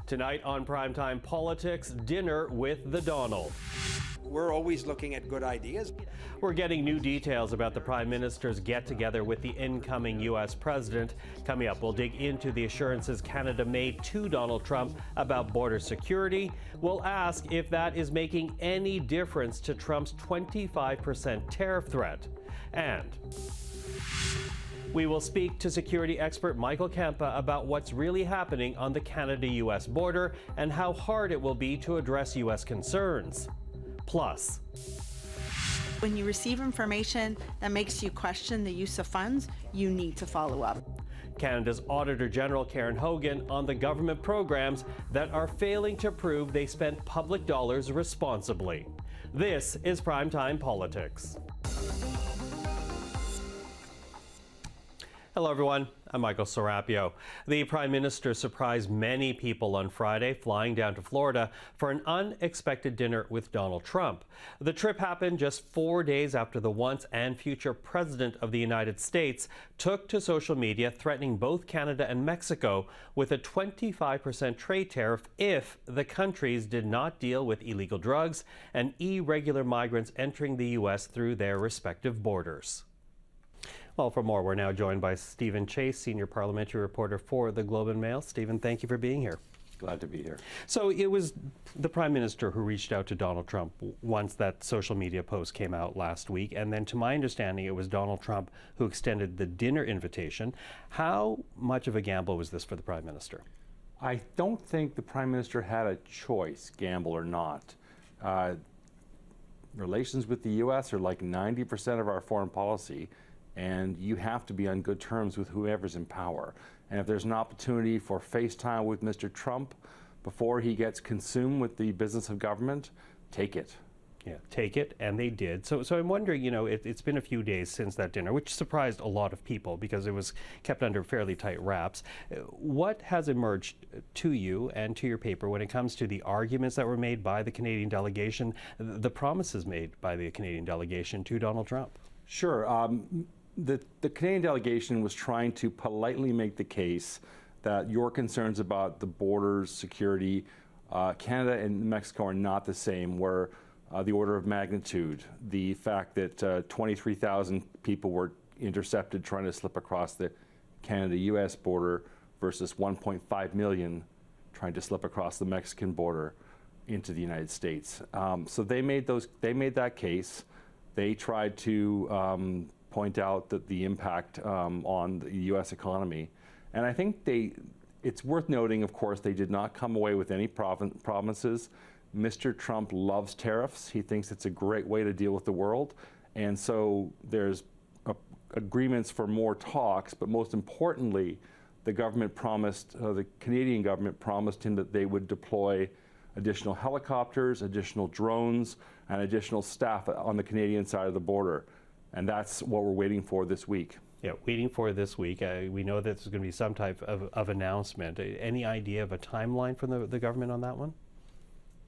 Tonight on Primetime Politics, dinner with the Donald. We're always looking at good ideas. We're getting new details about the Prime Minister's get-together with the incoming U.S. President. Coming up, we'll dig into the assurances Canada made to Donald Trump about border security. We'll ask if that is making any difference to Trump's 25% tariff threat. And we will speak to security expert Michael Kempa about what's really happening on the Canada-U.S. border and how hard it will be to address U.S. concerns. Plus, when you receive information that makes you question the use of funds, you need to follow up. Canada's Auditor General Karen Hogan on the government programs that are failing to prove they spent public dollars responsibly. This is Primetime Politics. Hello, everyone. I'm Michael Serapio. The Prime Minister surprised many people on Friday, flying down to Florida for an unexpected dinner with Donald Trump. The trip happened just 4 days after the once and future President of the United States took to social media threatening both Canada and Mexico with a 25% trade tariff if the countries did not deal with illegal drugs and irregular migrants entering the U.S. through their respective borders. Well, for more, we're now joined by Stephen Chase, senior parliamentary reporter for the Globe and Mail. Stephen, thank you for being here. Glad to be here. So it was the Prime Minister who reached out to Donald Trump once that social media post came out last week. And then to my understanding, it was Donald Trump who extended the dinner invitation. How much of a gamble was this for the Prime Minister? I don't think the Prime Minister had a choice, gamble or not. Relations with the U.S. are like 90% of our foreign policy. And you have to be on good terms with whoever's in power. And if there's an opportunity for FaceTime with Mr. Trump before he gets consumed with the business of government, take it. Yeah, take it, and they did. So I'm wondering, you know, it's been a few days since that dinner, which surprised a lot of people because it was kept under fairly tight wraps. What has emerged to you and to your paper when it comes to the arguments that were made by the Canadian delegation, the promises made by the Canadian delegation to Donald Trump? Sure. The Canadian delegation was trying to politely make the case that your concerns about the borders, security, Canada and Mexico are not the same, where the order of magnitude, the fact that 23,000 people were intercepted trying to slip across the Canada-U.S. border versus 1.5 million trying to slip across the Mexican border into the United States. So they made that case. They tried to point out that the impact on the U.S. economy. And I think it's worth noting, of course, they did not come away with any promises. Mr. Trump loves tariffs. He thinks it's a great way to deal with the world. And so there's agreements for more talks, but most importantly, the Canadian government promised him that they would deploy additional helicopters, additional drones, and additional staff on the Canadian side of the border. And that's what we're waiting for this week. Yeah, waiting for this week. We know that there's going to be some type of announcement. Any idea of a timeline from the government on that one?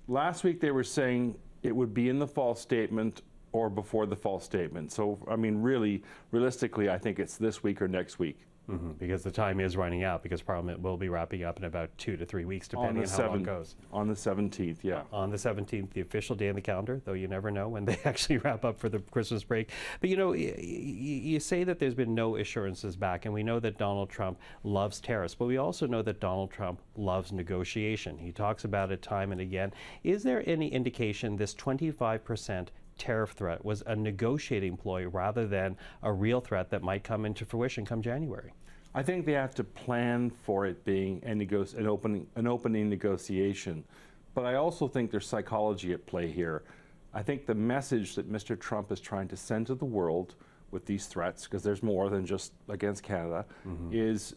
Last week they were saying it would be in the fall statement or before the fall statement. So, I mean, really, realistically, I think it's this week or next week. Mm-hmm. Because the time is running out, because Parliament will be wrapping up in about 2 to 3 weeks, depending on how long it goes. On the 17th, yeah. On the 17th, the official day on the calendar, though you never know when they actually wrap up for the Christmas break. But, you know, you say that there's been no assurances back, and we know that Donald Trump loves tariffs, but we also know that Donald Trump loves negotiation. He talks about it time and again. Is there any indication this 25% tariff threat was a negotiating ploy rather than a real threat that might come into fruition come January? I think they have to plan for it being an opening negotiation. But I also think there's psychology at play here. I think the message that Mr. Trump is trying to send to the world with these threats, because there's more than just against Canada, is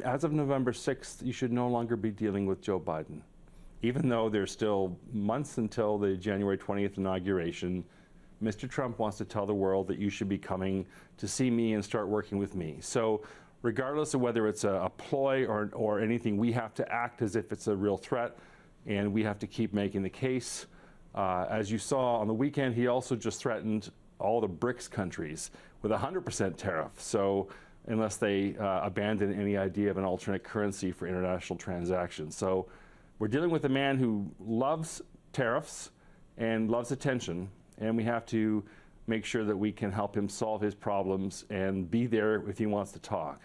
as of November 6th, you should no longer be dealing with Joe Biden. Even though there's still months until the January 20th inauguration, Mr. Trump wants to tell the world that you should be coming to see me and start working with me. So regardless of whether it's a ploy or anything, we have to act as if it's a real threat, and we have to keep making the case. As you saw on the weekend, he also just threatened all the BRICS countries with a 100% tariff. So unless they abandon any idea of an alternate currency for international transactions. So we're dealing with a man who loves tariffs and loves attention, and we have to make sure that we can help him solve his problems and be there if he wants to talk.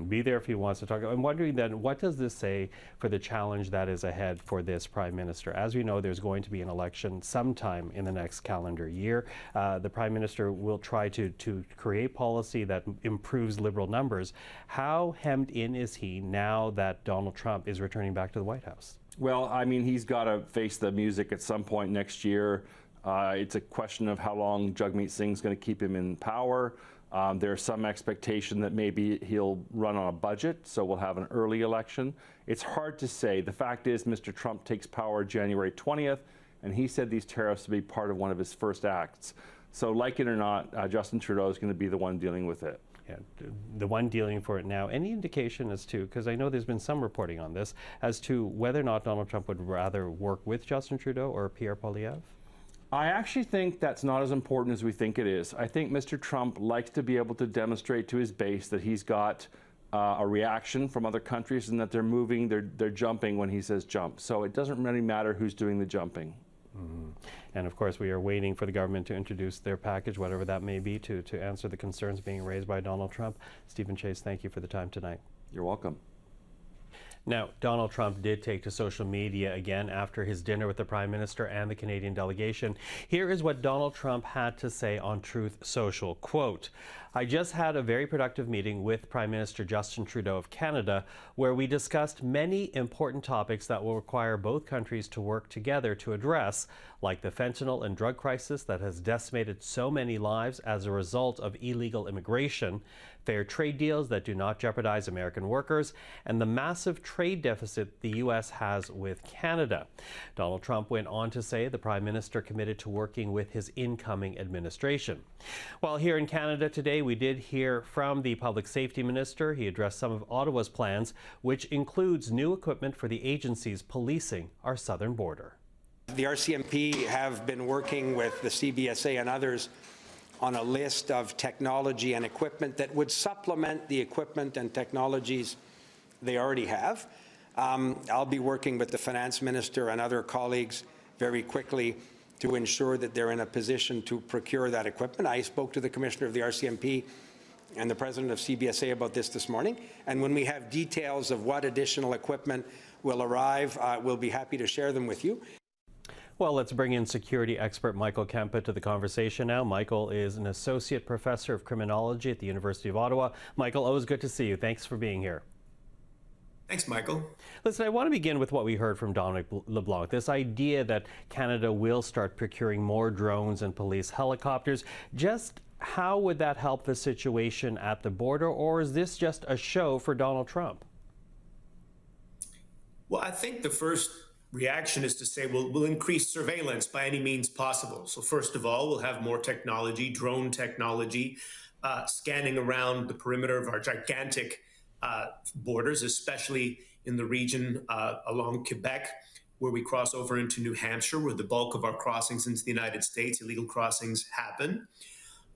Be there if he wants to talk. I'm wondering then, what does this say for the challenge that is ahead for this Prime Minister? As we know, there's going to be an election sometime in the next calendar year. The Prime Minister will try to create policy that improves Liberal numbers. How hemmed in is he now that Donald Trump is returning back to the White House? Well, I mean, he's got to face the music at some point next year. It's a question of how long Jagmeet Singh's going to keep him in power. There's some expectation that maybe he'll run on a budget, so we'll have an early election. It's hard to say. The fact is, Mr. Trump takes power January 20th, and he said these tariffs would be part of one of his first acts. So like it or not, Justin Trudeau is going to be the one dealing with it. Yeah, the one dealing for it now. Any indication as to, because I know there's been some reporting on this, as to whether or not Donald Trump would rather work with Justin Trudeau or Pierre Poilievre? I actually think that's not as important as we think it is. I think Mr. Trump likes to be able to demonstrate to his base that he's got a reaction from other countries and that they're moving, they're jumping when he says jump. So it doesn't really matter who's doing the jumping. And of course, we are waiting for the government to introduce their package, whatever that may be, to answer the concerns being raised by Donald Trump. Stephen Chase, thank you for the time tonight. You're welcome. Now, Donald Trump did take to social media again after his dinner with the Prime Minister and the Canadian delegation. Here is what Donald Trump had to say on Truth Social. Quote, "I just had a very productive meeting with Prime Minister Justin Trudeau of Canada, where we discussed many important topics that will require both countries to work together to address, like the fentanyl and drug crisis that has decimated so many lives as a result of illegal immigration, fair trade deals that do not jeopardize American workers, and the massive trade deficit the U.S. has with Canada." Donald Trump went on to say the Prime Minister committed to working with his incoming administration. While here in Canada today, we did hear from the Public Safety Minister. He addressed some of Ottawa's plans, which includes new equipment for the agencies policing our southern border. The RCMP have been working with the CBSA and others on a list of technology and equipment that would supplement the equipment and technologies they already have. I'll be working with the Finance Minister and other colleagues very quickly to ensure that they're in a position to procure that equipment. I spoke to the Commissioner of the RCMP and the President of CBSA about this morning, and when we have details of what additional equipment will arrive, we'll be happy to share them with you. Well, let's bring in security expert Michael Kempa to the conversation now. Michael is an associate professor of criminology at the University of Ottawa. Michael, always good to see you. Thanks for being here. Thanks, Michael. Listen, I want to begin with what we heard from Dominic LeBlanc, this idea that Canada will start procuring more drones and police helicopters. Just how would that help the situation at the border, or is this just a show for Donald Trump? Well, I think the first reaction is to say, well, we'll increase surveillance by any means possible. So first of all, we'll have more technology, drone technology, scanning around the perimeter of our gigantic borders, especially in the region along Quebec, where we cross over into New Hampshire, where the bulk of our crossings into the United States, illegal crossings, happen.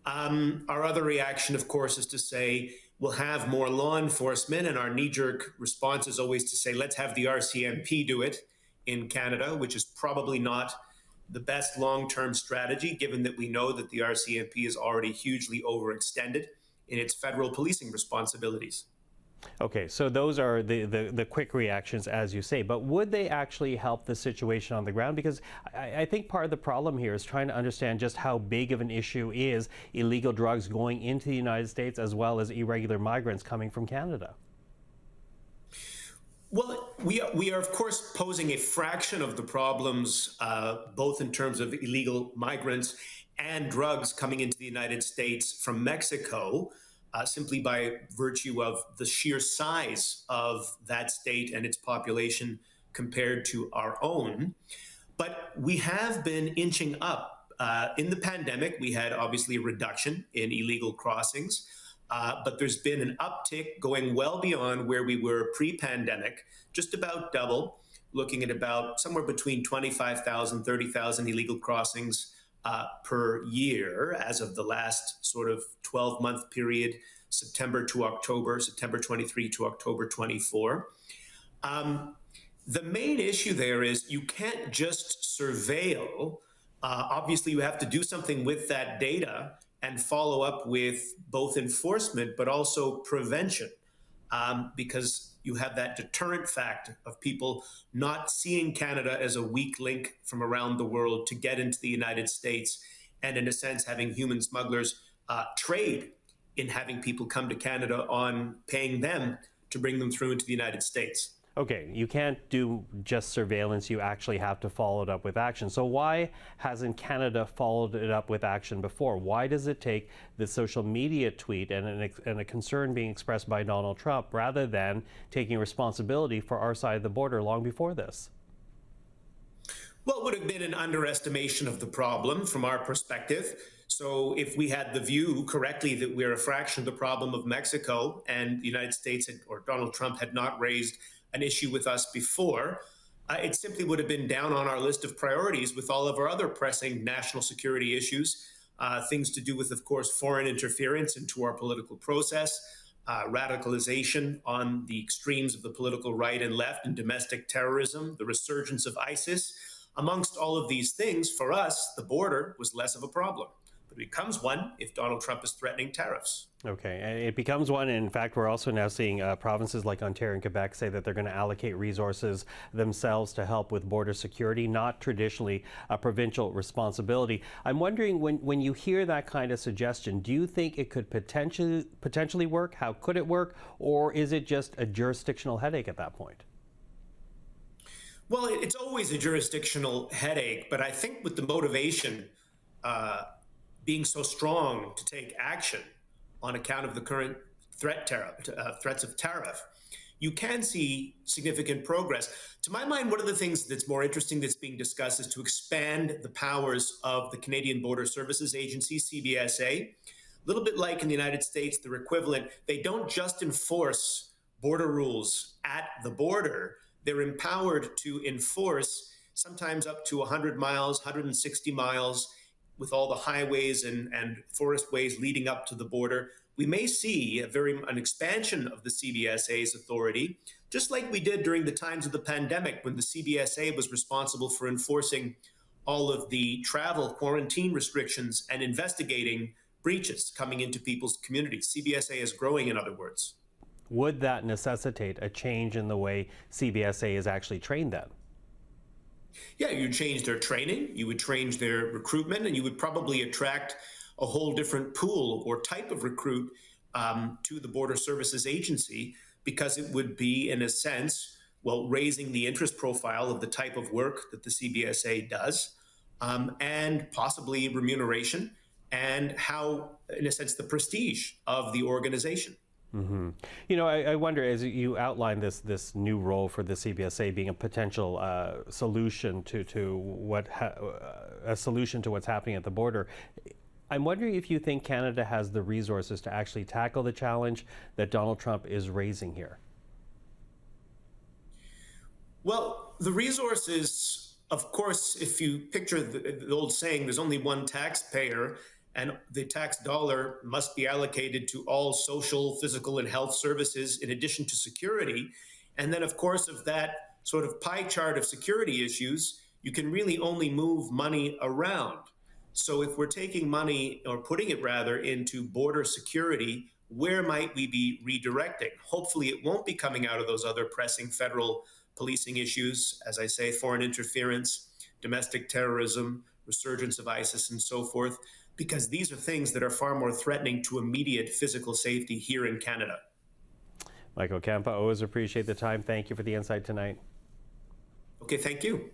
Our other reaction, of course, is to say we'll have more law enforcement, and our knee-jerk response is always to say, let's have the RCMP do it in Canada, which is probably not the best long-term strategy, given that we know that the RCMP is already hugely overextended in its federal policing responsibilities. Okay, so those are the quick reactions, as you say, but would they actually help the situation on the ground? Because I think part of the problem here is trying to understand just how big of an issue is illegal drugs going into the United States as well as irregular migrants coming from Canada. Well, we are, of course, posing a fraction of the problems, both in terms of illegal migrants and drugs coming into the United States from Mexico, simply by virtue of the sheer size of that state and its population compared to our own. But we have been inching up. In the pandemic, we had obviously a reduction in illegal crossings, but there's been an uptick going well beyond where we were pre-pandemic, just about double, looking at about somewhere between 25,000, 30,000 illegal crossings per year as of the last sort of 12-month period, September to October, September 23 to October 24. The main issue there is you can't just surveil. Obviously, you have to do something with that data and follow up with both enforcement, but also prevention, because you have that deterrent fact of people not seeing Canada as a weak link from around the world to get into the United States, and in a sense, having human smugglers trade in having people come to Canada on paying them to bring them through into the United States. Okay, you can't do just surveillance, you actually have to follow it up with action. So why hasn't Canada followed it up with action before? Why does it take the social media tweet and a concern being expressed by Donald Trump rather than taking responsibility for our side of the border long before this? Well, it would have been an underestimation of the problem from our perspective. So if we had the view correctly that we're a fraction of the problem of Mexico and the United States or Donald Trump had not raised an issue with us before, it simply would have been down on our list of priorities with all of our other pressing national security issues, things to do with, of course, foreign interference into our political process, radicalization on the extremes of the political right and left, and domestic terrorism, the resurgence of ISIS. Amongst all of these things, for us, the border was less of a problem. But it becomes one if Donald Trump is threatening tariffs. Okay, and it becomes one. In fact, we're also now seeing provinces like Ontario and Quebec say that they're going to allocate resources themselves to help with border security, not traditionally a provincial responsibility. I'm wondering, when you hear that kind of suggestion, do you think it could potentially work? How could it work? Or is it just a jurisdictional headache at that point? Well, it's always a jurisdictional headache, but I think with the motivation being so strong to take action on account of the current threats of tariff, you can see significant progress. To my mind, one of the things that's more interesting that's being discussed is to expand the powers of the Canadian Border Services Agency, CBSA. A little bit like in the United States, their equivalent, they don't just enforce border rules at the border. They're empowered to enforce sometimes up to 100 miles, 160 miles, with all the highways and forest ways leading up to the border. We may see an expansion of the CBSA's authority, just like we did during the times of the pandemic when the CBSA was responsible for enforcing all of the travel quarantine restrictions and investigating breaches coming into people's communities. CBSA is growing, in other words. Would that necessitate a change in the way CBSA is actually trained then? Yeah, you'd change their training, you would change their recruitment, and you would probably attract a whole different pool or type of recruit to the Border Services Agency, because it would be, in a sense, well, raising the interest profile of the type of work that the CBSA does, and possibly remuneration, and how, in a sense, the prestige of the organization. Mm-hmm. You know, I wonder, as you outline this new role for the CBSA being a potential solution to what's happening at the border, I'm wondering if you think Canada has the resources to actually tackle the challenge that Donald Trump is raising here. Well, the resources, of course, if you picture the old saying, there's only one taxpayer, and the tax dollar must be allocated to all social, physical, and health services in addition to security. And then, of course, of that sort of pie chart of security issues, you can really only move money around. So if we're taking money, or putting it rather, into border security, where might we be redirecting? Hopefully it won't be coming out of those other pressing federal policing issues, as I say, foreign interference, domestic terrorism, resurgence of ISIS, and so forth, because these are things that are far more threatening to immediate physical safety here in Canada. Michael Kempa, always appreciate the time. Thank you for the insight tonight. Okay, thank you.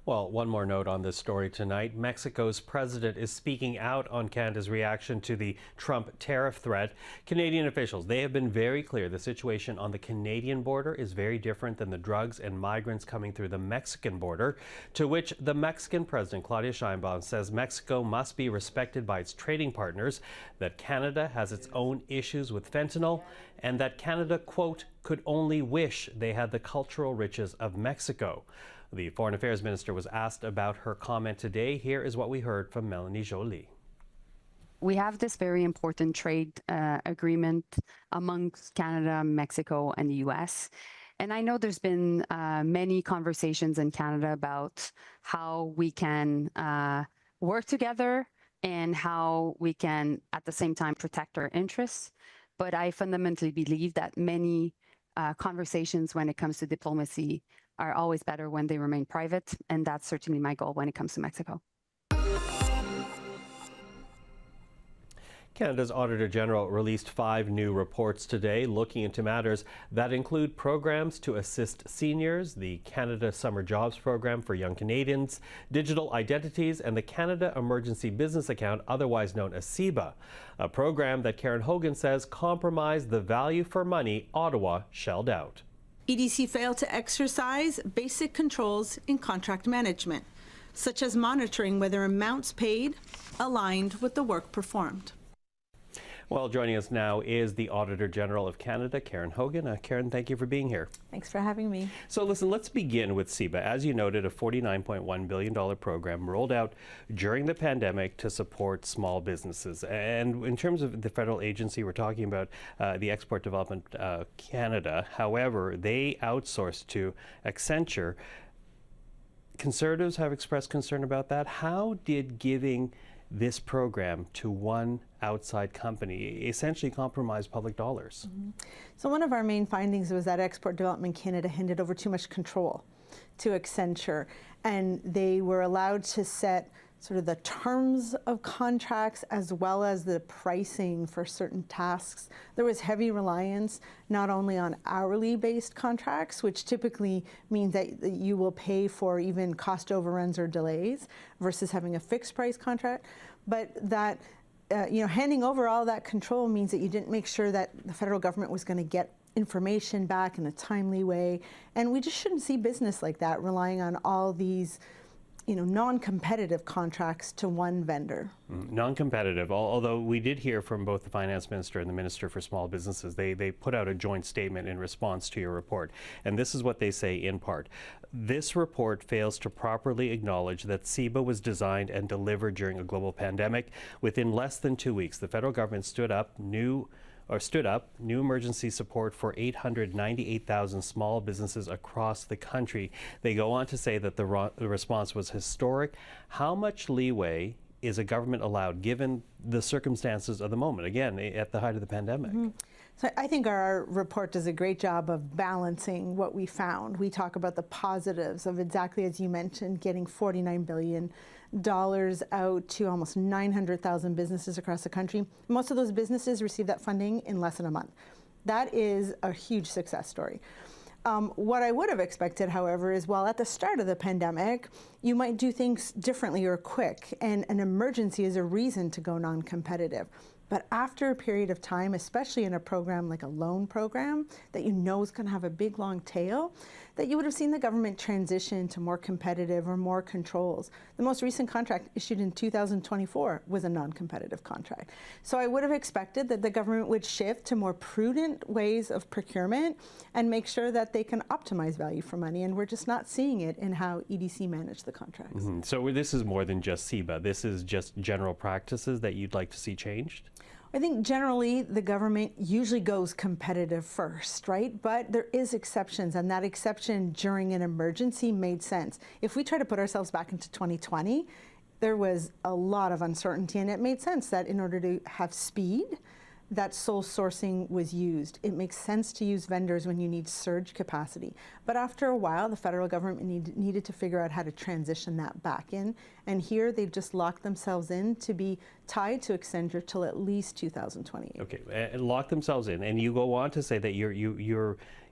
Well, one more note on this story tonight. Mexico's president is speaking out on Canada's reaction to the Trump tariff threat. Canadian officials, they have been very clear the situation on the Canadian border is very different than the drugs and migrants coming through the Mexican border, to which the Mexican president, Claudia Sheinbaum, says Mexico must be respected by its trading partners, that Canada has its own issues with fentanyl, and that Canada, quote, could only wish they had the cultural riches of Mexico. The Foreign Affairs Minister was asked about her comment today. Here is what we heard from Melanie Joly. We have this very important trade agreement amongst Canada, Mexico, and the U.S. And I know there's been many conversations in Canada about how we can work together and how we can, at the same time, protect our interests. But I fundamentally believe that many conversations when it comes to diplomacy are always better when they remain private. And that's certainly my goal when it comes to Mexico. Canada's Auditor General released 5 new reports today looking into matters that include programs to assist seniors, the Canada Summer Jobs Program for young Canadians, digital identities, and the Canada Emergency Business Account, otherwise known as CEBA, a program that Karen Hogan says compromised the value for money Ottawa shelled out. EDC failed to exercise basic controls in contract management, such as monitoring whether amounts paid aligned with the work performed. Well, joining us now is the Auditor General of Canada, Karen Hogan. Karen, thank you for being here. Thanks for having me. So listen, let's begin with CEBA. As you noted, a $49.1 billion program rolled out during the pandemic to support small businesses. And in terms of the federal agency, we're talking about the Export Development Canada. However, they outsourced to Accenture. Conservatives have expressed concern about that. How did giving this program to one outside company essentially compromise public dollars? So one of our main findings was that Export Development Canada handed over too much control to Accenture, and they were allowed to set sort of the terms of contracts as well as the pricing for certain tasks. There was heavy reliance not only on hourly based contracts, which typically means that you will pay for even cost overruns or delays versus having a fixed price contract, but that handing over all that control means that you didn't make sure that the federal government was going to get information back in a timely way. And we just shouldn't see business like that, relying on all these non-competitive contracts to one vendor. Non-competitive, although we did hear from both the Finance Minister and the Minister for Small Businesses. They put out a joint statement in response to your report. And this is what they say in part. This report fails to properly acknowledge that CEBA was designed and delivered during a global pandemic. Within less than 2 weeks, the federal government stood up new emergency support for 898,000 small businesses across the country. They go on to say that the response was historic. How much leeway is a government allowed given the circumstances of the moment, again, at the height of the pandemic? So I think our report does a great job of balancing what we found. We talk about the positives of, exactly as you mentioned, getting $49 billion out to almost 900,000 businesses across the country. Most of those businesses received that funding in less than a month. That is a huge success story. What I would have expected, however, is while at the start of the pandemic, you might do things differently or quick, and an emergency is a reason to go non-competitive. But after a period of time, especially in a program like a loan program that you know is going to have a big, long tail, that you would have seen the government transition to more competitive or more controls. The most recent contract issued in 2024 was a non-competitive contract. So I would have expected that the government would shift to more prudent ways of procurement and make sure that they can optimize value for money. And we're just not seeing it in how EDC managed the contracts. So this is more than just CEBA. This is just general practices that you'd like to see changed? I think generally the government usually goes competitive first, right? But there is exceptions, and that exception during an emergency made sense. If we try to put ourselves back into 2020, there was a lot of uncertainty, and it made sense that in order to have speed, that sole sourcing was used. It makes sense to use vendors when you need surge capacity. But after a while, the federal government needed to figure out how to transition that back in. And here they've just locked themselves in to be tied to Accenture till at least 2028. Okay, and lock themselves in. And you go on to say that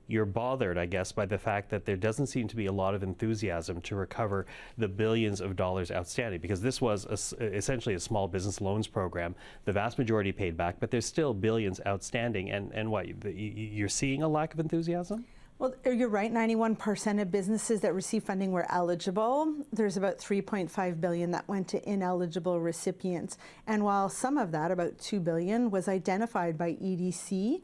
you're bothered, I guess, by the fact that there doesn't seem to be a lot of enthusiasm to recover the billions of dollars outstanding, because this was essentially a small business loans program. The vast majority paid back, but there's still billions outstanding. And what, you're seeing a lack of enthusiasm? Well, you're right. 91% of businesses that received funding were eligible. There's about $3.5 billion that went to ineligible recipients. And while some of that, about $2 billion, was identified by EDC,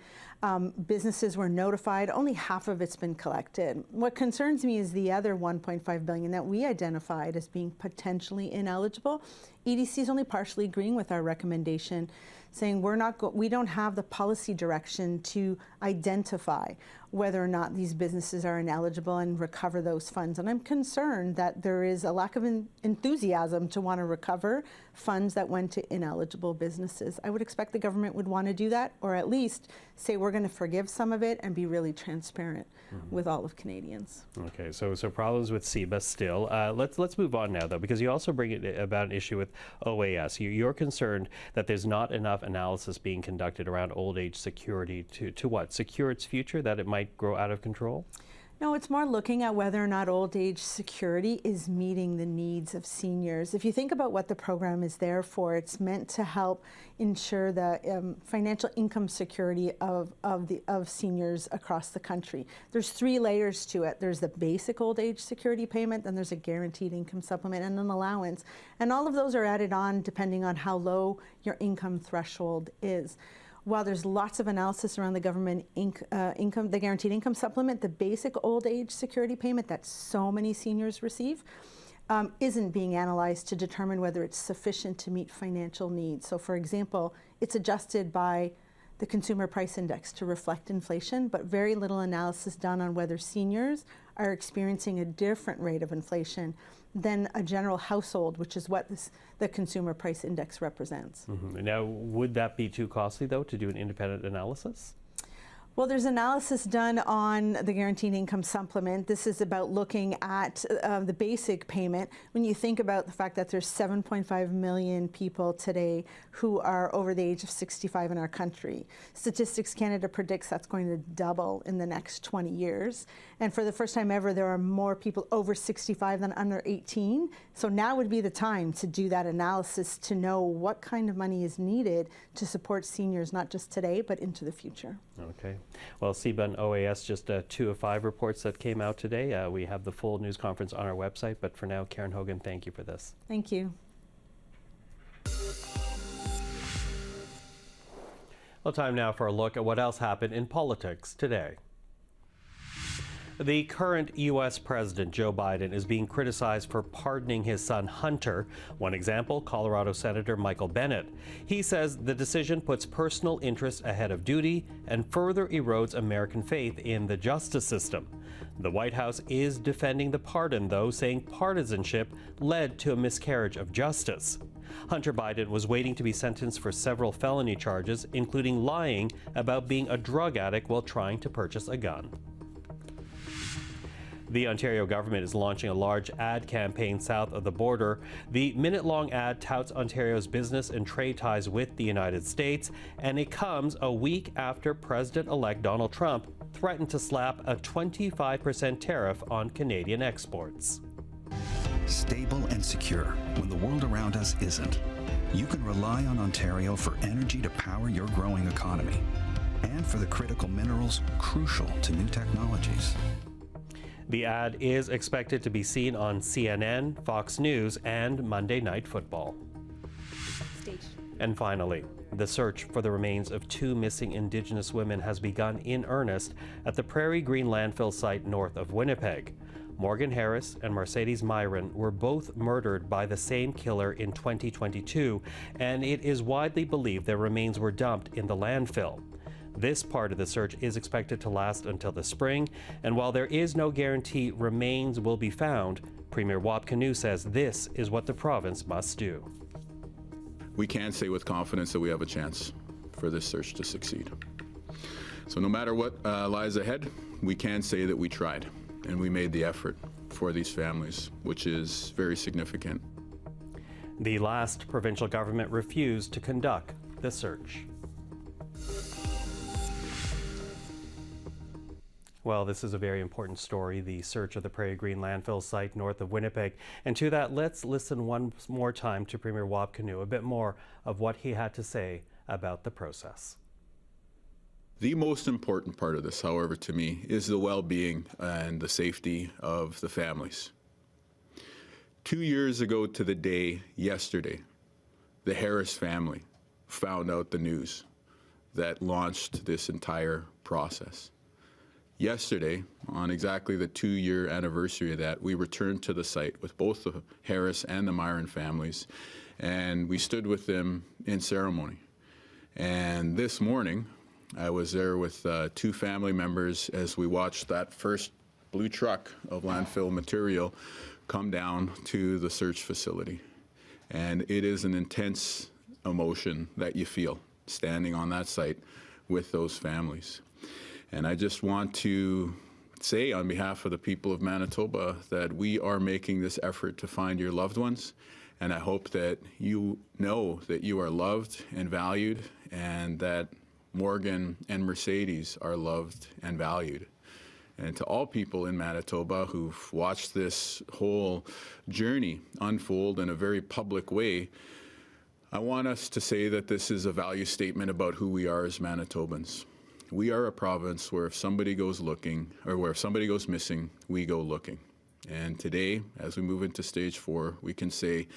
businesses were notified. Only half of it's been collected. What concerns me is the other $1.5 billion that we identified as being potentially ineligible EDC is only partially agreeing with our recommendation, saying we don't have the policy direction to identify whether or not these businesses are ineligible and recover those funds. And I'm concerned that there is a lack of enthusiasm to want to recover funds that went to ineligible businesses. I would expect the government would want to do that, or at least say we're going to forgive some of it and be really transparent with all of Canadians. Okay, so problems with CEBA still. Let's move on now, though, because you also bring it about an issue with OAS. You're concerned that there's not enough analysis being conducted around old age security to what? Secure its future, that it might grow out of control? No, it's more looking at whether or not old age security is meeting the needs of seniors. If you think about what the program is there for, it's meant to help ensure the financial income security of seniors across the country. There's 3 layers to it. There's the basic old age security payment, then there's a guaranteed income supplement and an allowance. And all of those are added on depending on how low your income threshold is. While there's lots of analysis around the government the guaranteed income supplement, the basic old age security payment that so many seniors receive isn't being analyzed to determine whether it's sufficient to meet financial needs. So for example, it's adjusted by the Consumer Price Index to reflect inflation, but very little analysis done on whether seniors are experiencing a different rate of inflation than a general household, which is what the Consumer Price Index represents. Now, would that be too costly, though, to do an independent analysis? Well, there's analysis done on the guaranteed income supplement. This is about looking at the basic payment. When you think about the fact that there's 7.5 million people today who are over the age of 65 in our country, Statistics Canada predicts that's going to double in the next 20 years. And for the first time ever, there are more people over 65 than under 18. So now would be the time to do that analysis to know what kind of money is needed to support seniors, not just today, but into the future. Okay. Well, CEBA and OAS, just 2 of 5 reports that came out today. We have the full news conference on our website, but for now, Karen Hogan, thank you for this. Thank you. Well, time now for a look at what else happened in politics today. The current U.S. President, Joe Biden, is being criticized for pardoning his son Hunter. One example, Colorado Senator Michael Bennett. He says the decision puts personal interest ahead of duty and further erodes American faith in the justice system. The White House is defending the pardon, though, saying partisanship led to a miscarriage of justice. Hunter Biden was waiting to be sentenced for several felony charges, including lying about being a drug addict while trying to purchase a gun. The Ontario government is launching a large ad campaign south of the border. The minute-long ad touts Ontario's business and trade ties with the United States, and it comes a week after President-elect Donald Trump threatened to slap a 25% tariff on Canadian exports. Stable and secure when the world around us isn't. You can rely on Ontario for energy to power your growing economy and for the critical minerals crucial to new technologies. The ad is expected to be seen on CNN, Fox News, and Monday Night Football. And finally, the search for the remains of 2 missing Indigenous women has begun in earnest at the Prairie Green landfill site north of Winnipeg. Morgan Harris and Mercedes Myron were both murdered by the same killer in 2022, and it is widely believed their remains were dumped in the landfill. This part of the search is expected to last until the spring, and while there is no guarantee remains will be found, Premier Wap Kinew says this is what the province must do. We can say with confidence that we have a chance for this search to succeed. So no matter what lies ahead, we can say that we tried and we made the effort for these families, which is very significant. The last provincial government refused to conduct the search. Well, this is a very important story, the search of the Prairie Green landfill site north of Winnipeg. And to that, let's listen one more time to Premier Wap Kinew, a bit more of what he had to say about the process. The most important part of this, however, to me, is the well-being and the safety of the families. 2 years ago to the day yesterday, the Harris family found out the news that launched this entire process. Yesterday, on exactly the 2-year anniversary of that, we returned to the site with both the Harris and the Myron families, and we stood with them in ceremony. And this morning, I was there with 2 family members as we watched that first blue truck of landfill material come down to the search facility. And it is an intense emotion that you feel standing on that site with those families. And I just want to say on behalf of the people of Manitoba that we are making this effort to find your loved ones, and I hope that you know that you are loved and valued, and that Morgan and Mercedes are loved and valued. And to all people in Manitoba who've watched this whole journey unfold in a very public way, I want us to say that this is a value statement about who we are as Manitobans. We are a province where if somebody goes looking, or where if somebody goes missing, we go looking. And today, as we move into stage 4, we can say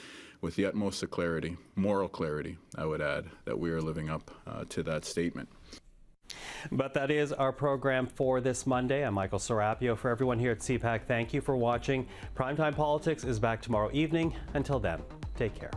with the utmost of clarity, moral clarity, I would add, that we are living up to that statement. But that is our program for this Monday. I'm Michael Serapio. For everyone here at CPAC, thank you for watching. Primetime Politics is back tomorrow evening. Until then, take care.